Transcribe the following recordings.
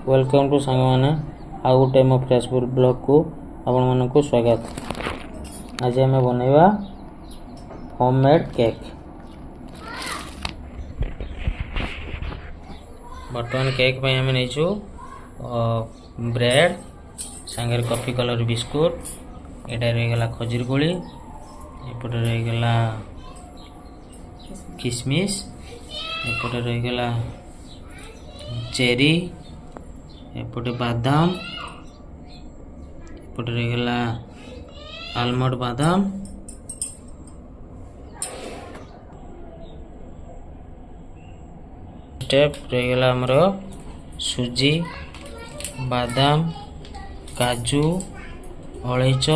Welcome to सांग मैंने आउ गोटे मो फेसबुक ब्लॉग को आपण मानक स्वागत। आज आम बनवा होममेड केक। बर्तमान केक पे आम नहीं ब्रेड सांगे कॉफी कलर बिस्कुट एटा रहीगला खजूर कोली एपटे रहीगला किशमिश एपटे रहीगला चेरी एपटे बादाम एपटे रहीगला आलमंड बादाम स्टेप रहीगला हमर सुजी बादाम काजू अलैच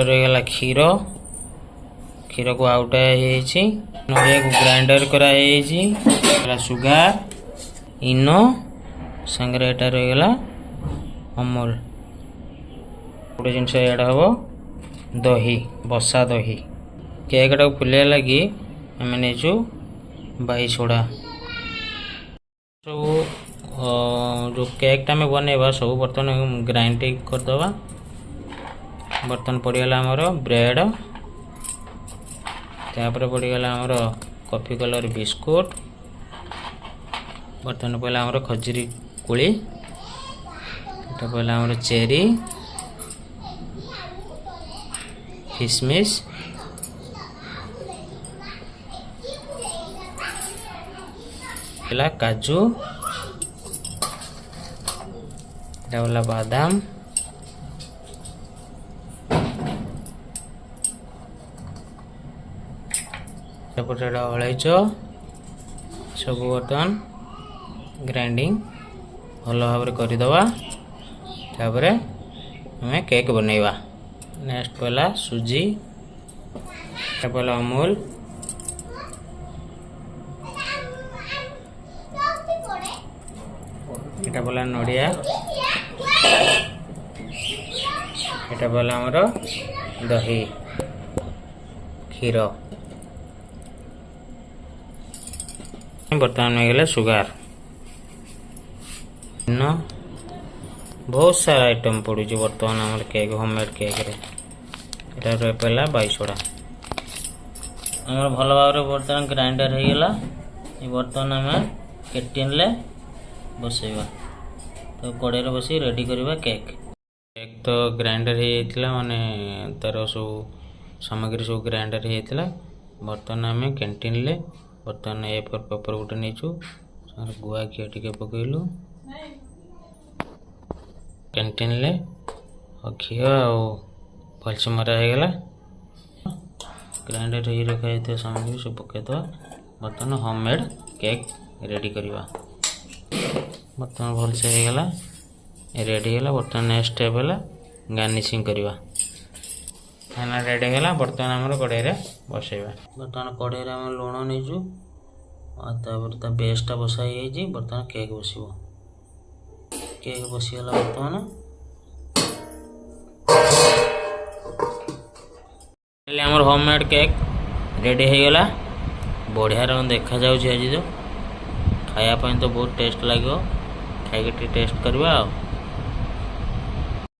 रहीगला क्षीर क्षीर को आउटा नड़िया को ग्राइंडर करा सुगार इनो संगे एटा रहीगला अमूल गोटे जिनस एटा हम दही बसा दही केकटा फुले लगी आम नहींचु बाई सोडा सब जो केकटा आम बनवा सब बर्तन ग्राइंडिंग करदे। बर्तन पड़गला आमर ब्रेड तापर पड़गला आमर कॉफी कलर बिस्कुट बर्तन पहला आमर खजूरी कोली एटा पहला आमर चेरी किशमिश पहला काजू एटा पहला बादाम एपटे अलैच सब बर्तन ग्राइंडिंग भल भाव करदे। तापर आम केक बनैबा। नेक्स्ट पहला सुजी पहला अमूल एटा पहला नड़िया एटा पहला हमर दही क्षीर बर्तमान में गले सुगार न बहुत सारा आइटम पड़ू बर्तमान आम केक होममेड केक रे पहला बाई सोडा आम भल भाव बर्तमान ग्राइंडर होगा। ये बर्तमान आम केटिन ले बसैबा तो कड़े बस रेडी करवा केक। केक तो ग्राइंडर हो माने तार सब सामग्री सब ग्राइंडर होता। बर्तमान आम कैंटीन ले बर्तमान ए फोर पेपर गोटे नहीं गुआ घी टे पकईलु कैंटीन ले घी भलसे मरा होगला। ग्राइंडर हो रखा सामग्री सब पकईदे। बर्तमान होममेड केक रेडी करवा। बर्तमान भलसे होगला रेडी है। बर्तमान नेक्स्ट स्टेप है गार्निशिंग करवा। खाना रेडी है। बर्तमान आम कड़े बसैबा। बर्तमान कड़े आम लुण नहीं ता बेसटा बसाई। बर्तमान केक बस केक बसीगला। बर्तमान आम होममेड केक रेडी होगला। बढ़िया रंग देखा जाऊँ आज जो खायापाई तो बहुत टेस्ट लगे खाई टेस्ट करवा।